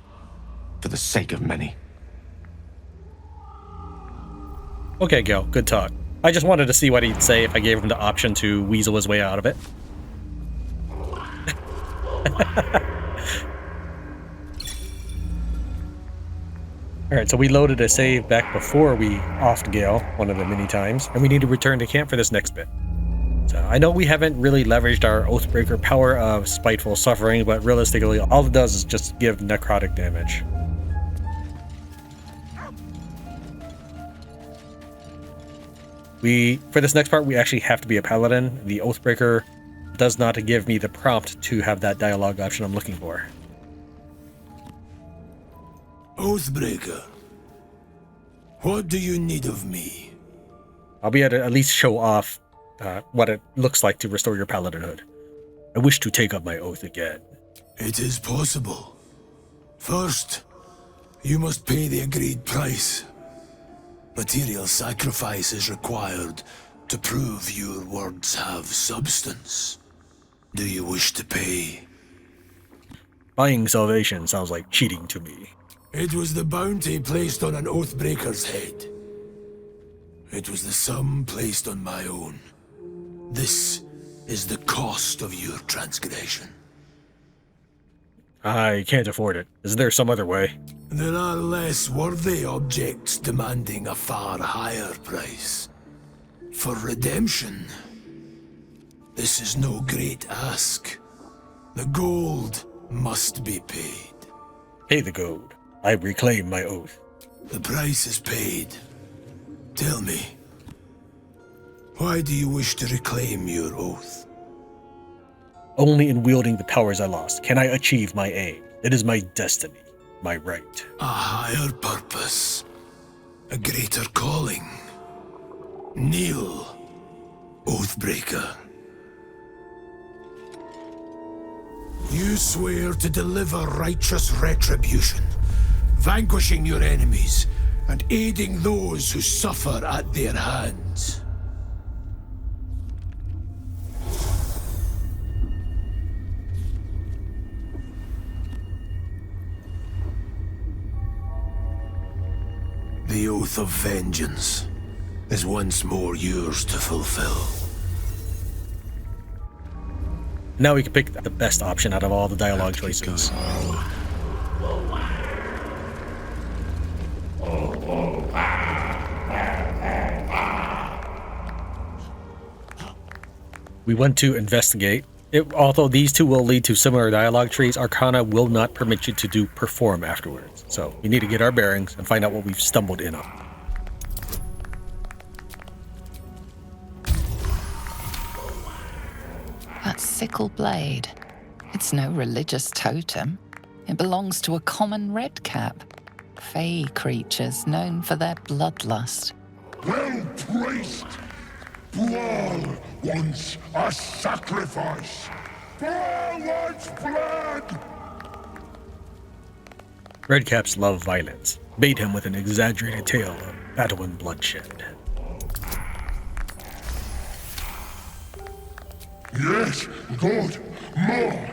for the sake of many. Okay, Gil, good talk. I just wanted to see what he'd say if I gave him the option to weasel his way out of it. Alright, so we loaded a save back before we offed Gale one of the many times, and we need to return to camp for this next bit. So I know we haven't really leveraged our Oathbreaker power of Spiteful Suffering, but realistically, all it does is just give necrotic damage. For this next part, we actually have to be a paladin. The Oathbreaker does not give me the prompt to have that dialogue option I'm looking for. Oathbreaker, what do you need of me? I'll be able to at least show off what it looks like to restore your paladinhood. I wish to take up my oath again. It is possible. First, you must pay the agreed price. Material sacrifice is required to prove your words have substance. Do you wish to pay? Buying salvation sounds like cheating to me. It was the bounty placed on an Oathbreaker's head. It was the sum placed on my own. This is the cost of your transgression. I can't afford it. Is there some other way? There are less worthy objects demanding a far higher price. For redemption, this is no great ask. The gold must be paid. Pay the gold. I reclaim my oath. The price is paid. Tell me, why do you wish to reclaim your oath? Only in wielding the powers I lost can I achieve my aim. It is my destiny, my right. A higher purpose, a greater calling. Kneel, Oathbreaker. You swear to deliver righteous retribution, vanquishing your enemies and aiding those who suffer at their hands. The oath of vengeance is once more yours to fulfill. Now we can pick the best option out of all the dialogue choices. We want to investigate. Although these two will lead to similar dialogue trees, Arcana will not permit you to do perform afterwards. So we need to get our bearings and find out what we've stumbled in on. That sickle blade. It's no religious totem. It belongs to a common redcap. Fey creatures known for their bloodlust. Well placed! Bual wants a sacrifice! Bual wants blood! Redcaps love violence. Bait him with an exaggerated tale of battle and bloodshed. Yes, good. More!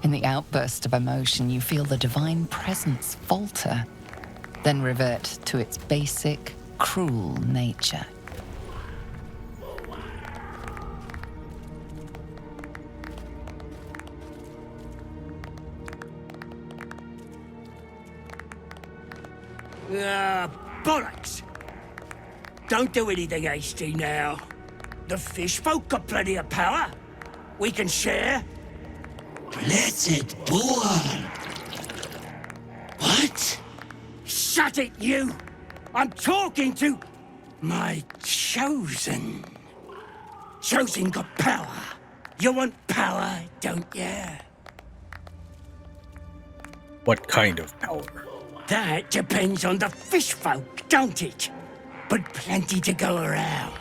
In the outburst of emotion, you feel the divine presence falter, then revert to its basic, cruel nature. Bollocks! Don't do anything hasty now. The fish folk got plenty of power. We can share. Blessed boy. What? Shut it, you! I'm talking to my chosen. Chosen got power. You want power, don't you? What kind of power? That depends on the fish folk, don't it? But plenty to go around.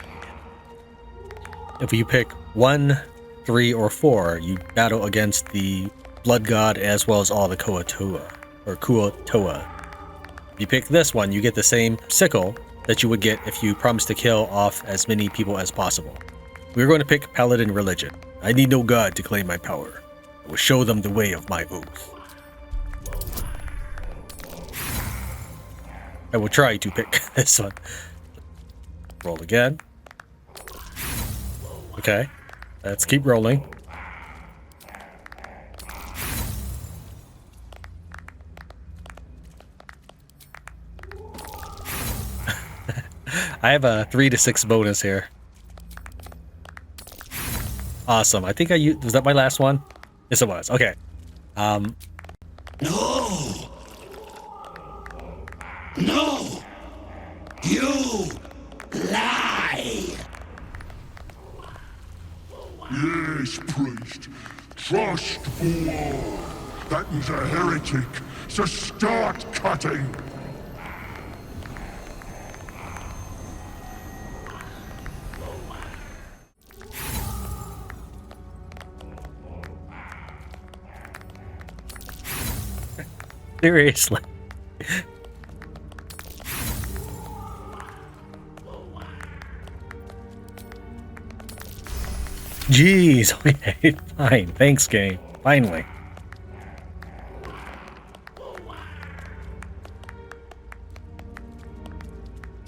If you pick 1, 3, or 4, you battle against the Blood God as well as all the Kuatoa. If you pick this one, you get the same sickle that you would get if you promised to kill off as many people as possible. We're going to pick Paladin Religion. I need no god to claim my power. I will show them the way of my oath. I will try to pick this one. Roll again. Okay, let's keep rolling. I have a 3 to 6 bonus here. Awesome. I think I used... Was that my last one? Yes, it was. Okay. No! No! You lie! Yes, priest. Trust Boar. That is a heretic, so start cutting. Seriously. Jeez. Okay, fine. Thanks, game. Finally.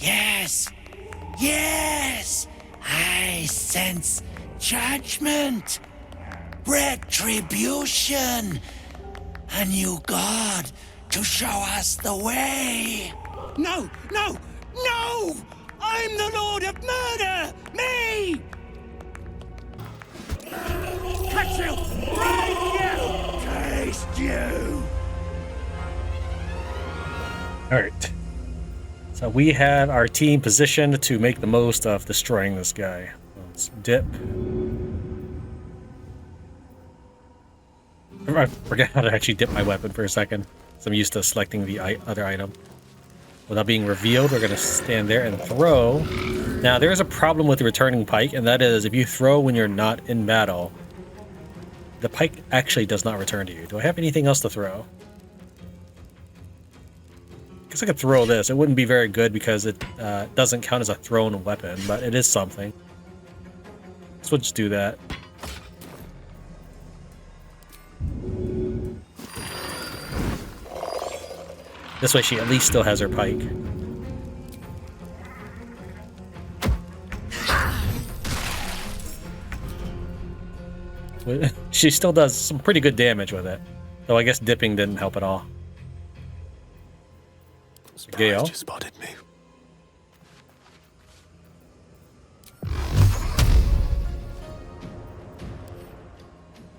Yes! Yes! I sense judgment, retribution, a new god to show us the way. No! No! No! I'm the Lord of Murder! Me! Catch you! Break you! Taste you! Alright. So we have our team positioned to make the most of destroying this guy. Let's dip. I forgot how to actually dip my weapon for a second. So I'm used to selecting the other item. Without being revealed, we're going to stand there and throw. Now, there is a problem with the returning pike, and that is if you throw when you're not in battle, the pike actually does not return to you. Do I have anything else to throw? I guess I could throw this. It wouldn't be very good because it doesn't count as a thrown weapon, but it is something. So we'll just do that. This way she at least still has her pike. She still does some pretty good damage with it. Though I guess dipping didn't help at all. Gale. You spotted me.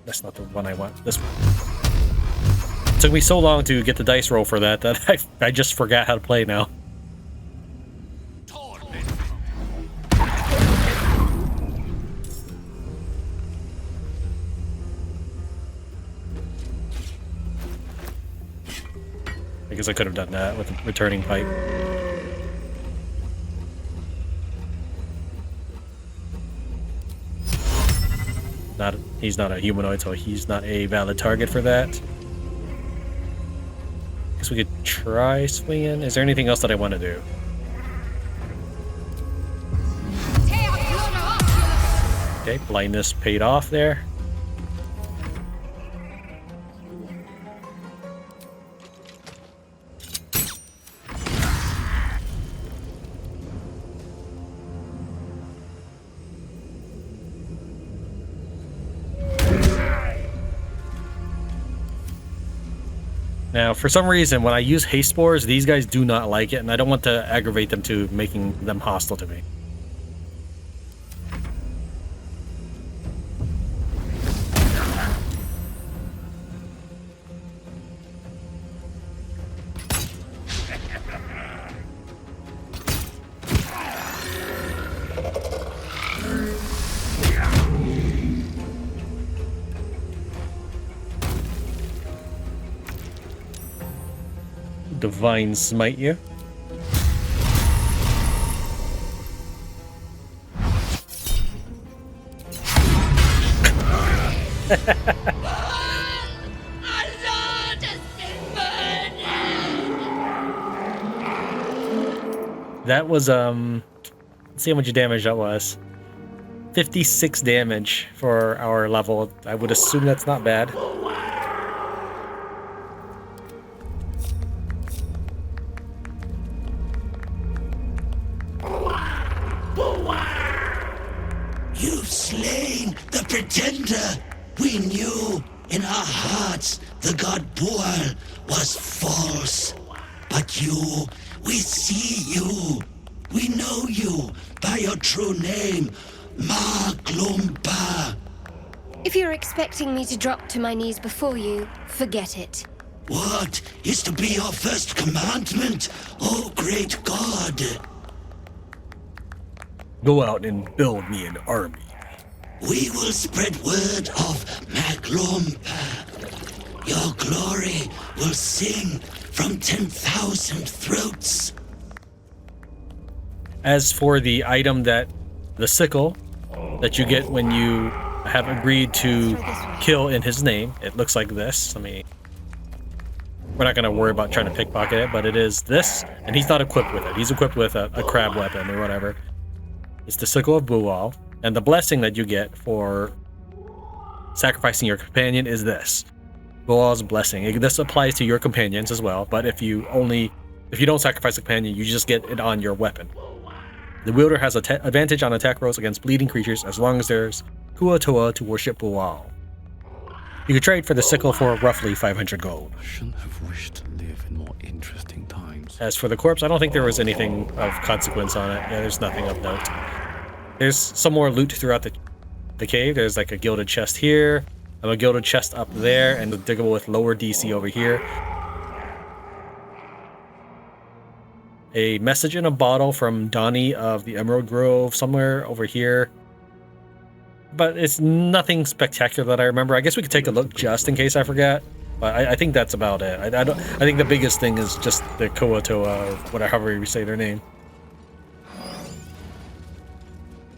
That's not the one I want. This one. It took me so long to get the dice roll for that that I just forgot how to play now. I guess I could have done that with a returning pipe. He's not a humanoid, so he's not a valid target for that. Guess we could try swinging. Is there anything else that I want to do? Okay, blindness paid off there. Now, for some reason, when I use haste spores, these guys do not like it, and I don't want to aggravate them to making them hostile to me. Divine smite you. That was let's see how much damage that was. 56 damage for our level. I would assume that's not bad. You've slain the pretender. We knew in our hearts the god Boar was false. But you, we see you. We know you by your true name, Mahkloompah. If you're expecting me to drop to my knees before you, forget it. What is to be your first commandment, O great god? Go out and build me an army. We will spread word of Mahkloompah. Your glory will sing from 10,000 throats. As for the item the sickle that you get when you have agreed to kill in his name, it looks like this. We're not going to worry about trying to pickpocket it, but it is this, and he's not equipped with it. He's equipped with a crab weapon or whatever. It's the sickle of Bual, and the blessing that you get for sacrificing your companion is this. Bual's blessing. This applies to your companions as well, but if you don't sacrifice a companion, you just get it on your weapon. The wielder has an advantage on attack rolls against bleeding creatures as long as there's Kuatoa to worship Bual. You could trade for the sickle for roughly 500 gold. I shouldn't have wished to live in more interesting times. As for the corpse, I don't think there was anything of consequence on it. Yeah, there's nothing of note. There's some more loot throughout the cave. There's like a gilded chest here, a gilded chest up there, and a diggable with lower DC over here. A message in a bottle from Donnie of the Emerald Grove somewhere over here. But it's nothing spectacular that I remember. I guess we could take a look just in case I forget. But I think that's about it. I think the biggest thing is just the Kuatoa, or whatever, however you say their name.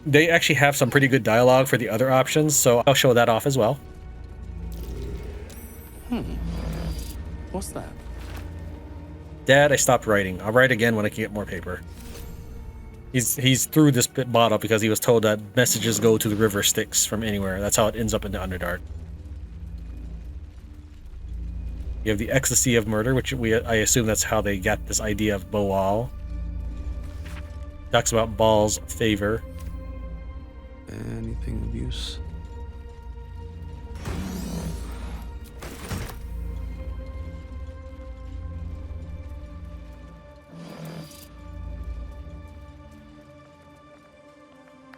They actually have some pretty good dialogue for the other options, so I'll show that off as well. What's that? Dad, I stopped writing. I'll write again when I can get more paper. He's through this bottle because he was told that messages go to the river Styx from anywhere. That's how it ends up in the Underdark. You have the ecstasy of murder, which I assume that's how they got this idea of Boal. Talks about Baal's favor. Anything of use?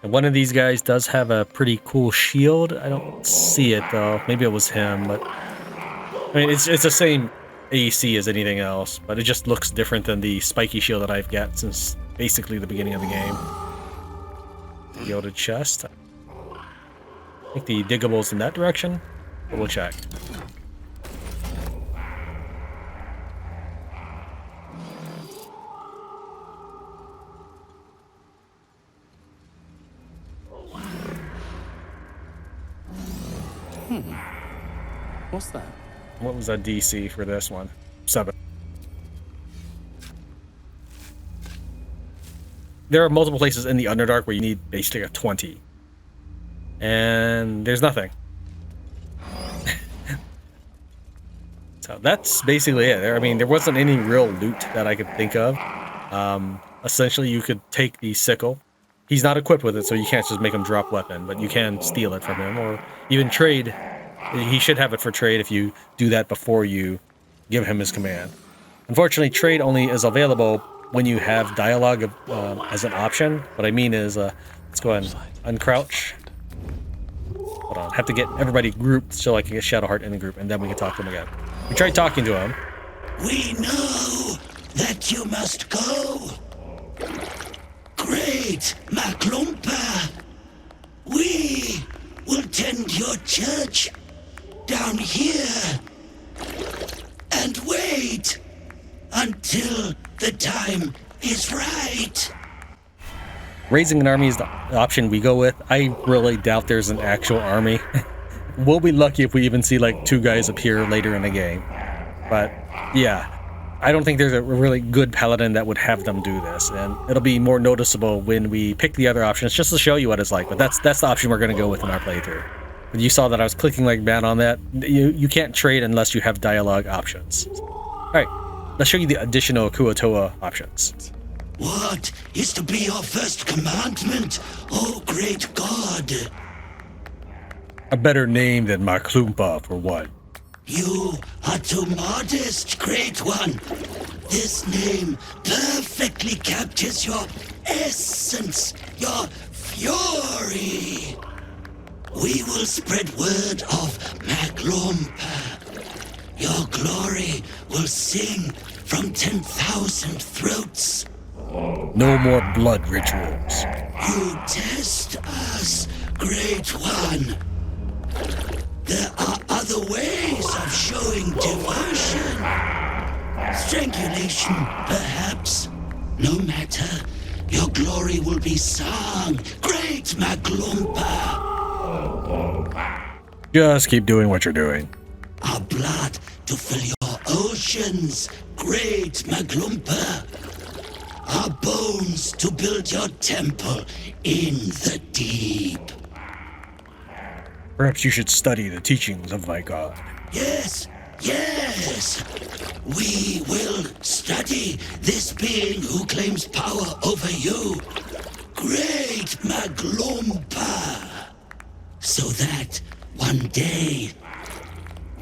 And one of these guys does have a pretty cool shield. I don't see it though. Maybe it was him, but I mean it's the same AC as anything else, but it just looks different than the spiky shield that I've got since basically the beginning of the game. Gilded chest. I think the diggable's in that direction, but we'll check. What's that? What was that DC for this one? 7. There are multiple places in the Underdark where you need basically a 20. And there's nothing. So that's basically it. I mean, there wasn't any real loot that I could think of. Essentially, you could take the sickle. He's not equipped with it, so you can't just make him drop weapon, but you can steal it from him, or even trade. He should have it for trade if you do that before you give him his command. Unfortunately, trade only is available when you have dialogue as an option. What I mean is, let's go ahead and uncrouch. Hold on, have to get everybody grouped so I can get Shadowheart in the group, and then we can talk to him again. We tried talking to him. We know that you must go. Great Mahkloompah, we will tend your church down here and wait until the time is right. Raising an army is the option we go with. I really doubt there's an actual army. We'll be lucky if we even see like 2 guys appear later in the game. But yeah, I don't think there's a really good paladin that would have them do this, and it'll be more noticeable when we pick the other options just to show you what it's like. But that's the option we're going to go with in our playthrough. You saw that I was clicking like mad on that. You can't trade unless you have dialogue options. Alright, let's show you the additional Kuatoa options. What is to be your first commandment, O great god? A better name than Mahkloompah, for one. You are too modest, great one. This name perfectly captures your essence, your fury. we will spread word of Mahkloompah. Your glory will sing from 10,000 throats. No more blood rituals. You test us, Great One. There are other ways of showing devotion. Strangulation, perhaps. No matter. Your glory will be sung, Great Mahkloompah. Just keep doing what you're doing. Our blood to fill your oceans, Great Mahkloompah. Our bones to build your temple in the deep. Perhaps you should study the teachings of my god. Yes, yes. We will study this being who claims power over you, Great Mahkloompah, so that one day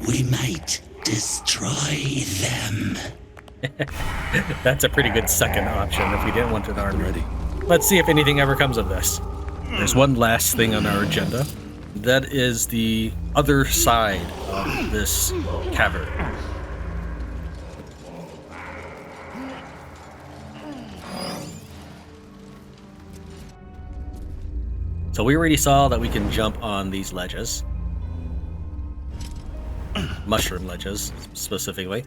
we might destroy them. That's a pretty good second option if we didn't want an army. Ready. Let's see if anything ever comes of this. There's one last thing on our agenda. That is the other side of this cavern. So we already saw that we can jump on these ledges. Mushroom ledges, specifically.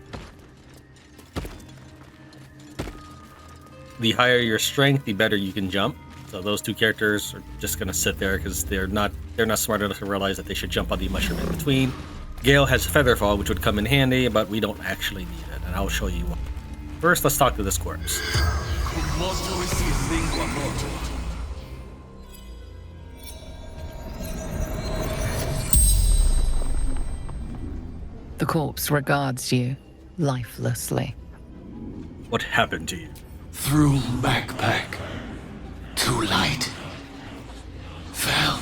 The higher your strength, the better you can jump. So those two characters are just gonna sit there because they're not smart enough to realize that they should jump on the mushroom in between. Gale has Featherfall, which would come in handy, but we don't actually need it, and I'll show you why. First, let's talk to this corpse. The corpse regards you lifelessly. What happened to you? Through backpack. Too light. Fell.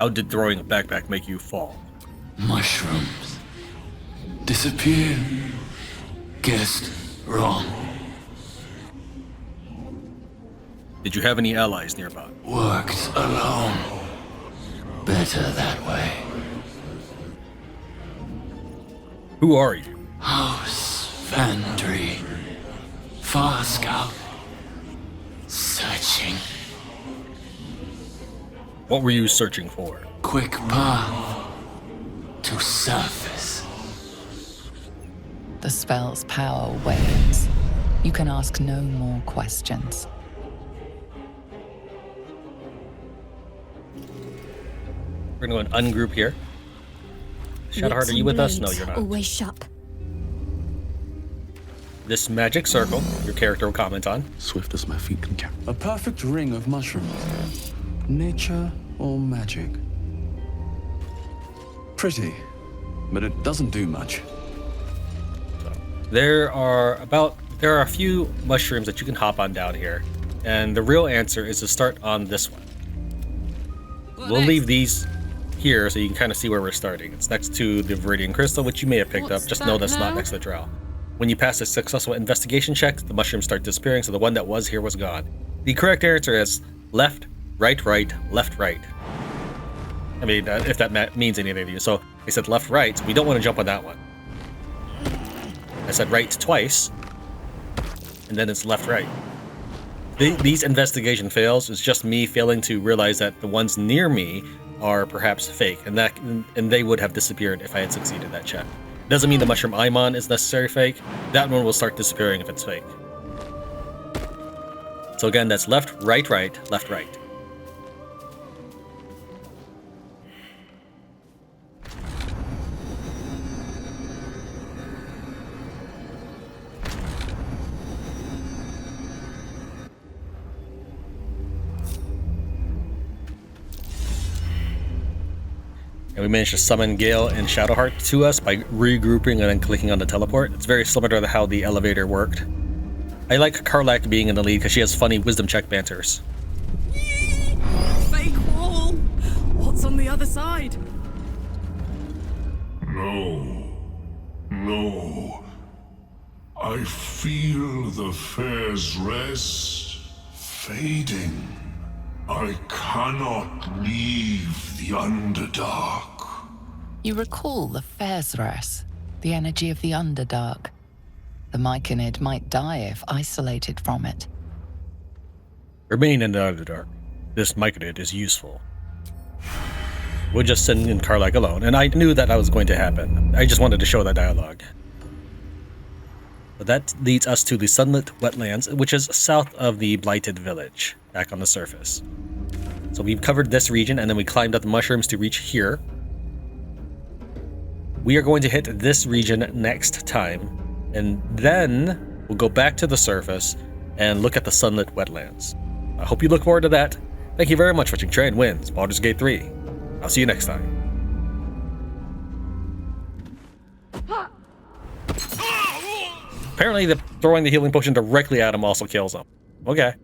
How did throwing a backpack make you fall? Mushrooms. Disappear. Guessed wrong. Did you have any allies nearby? Worked alone. Better that way. Who are you? House Vandry. Far Scout. Searching. What were you searching for? Quick path to surface. The spell's power wanes. You can ask no more questions. We're gonna go and ungroup here. Shadowheart, are you with us? No, you're not. Always sharp. This magic circle, your character will comment on. Swift as my feet can carry. A perfect ring of mushrooms. Nature or magic? Pretty, but it doesn't do much. There are a few mushrooms that you can hop on down here, and the real answer is to start on this one. We'll leave these here so you can kind of see where we're starting. It's next to the Viridian Crystal, which you may have picked up. Just know that's not next to the drow. When you pass a successful investigation check, the mushrooms start disappearing, so the one that was here was gone. The correct answer is left, right, left, right. I mean, if that means anything to you. So I said left, right. We don't want to jump on that one. I said right twice, and then it's left, right. These investigation fails is just me failing to realize that the ones near me are perhaps fake, and they would have disappeared if I had succeeded that check. Doesn't mean the mushroom I'm on is necessarily fake. That one will start disappearing if it's fake. So again, that's left, right, left, right. And we managed to summon Gale and Shadowheart to us by regrouping and then clicking on the teleport. It's very similar to how the elevator worked. I like Karlak being in the lead because she has funny wisdom check banters. Fake wall! What's on the other side? No. I feel the fair's rest fading. I cannot leave the Underdark. You recall the Fezras, the energy of the Underdark. The Myconid might die if isolated from it. Remain in the Underdark. This Myconid is useful. We'll just send in Karlach alone, and I knew that was going to happen. I just wanted to show that dialogue. But that leads us to the Sunlit Wetlands, which is south of the Blighted Village, back on the surface. So we've covered this region, and then we climbed up the mushrooms to reach here. We are going to hit this region next time, and then we'll go back to the surface and look at the Sunlit Wetlands. I hope you look forward to that. Thank you very much for watching Tran Wins Baldur's Gate 3. I'll see you next time. Apparently, throwing the healing potion directly at him also kills him. Okay.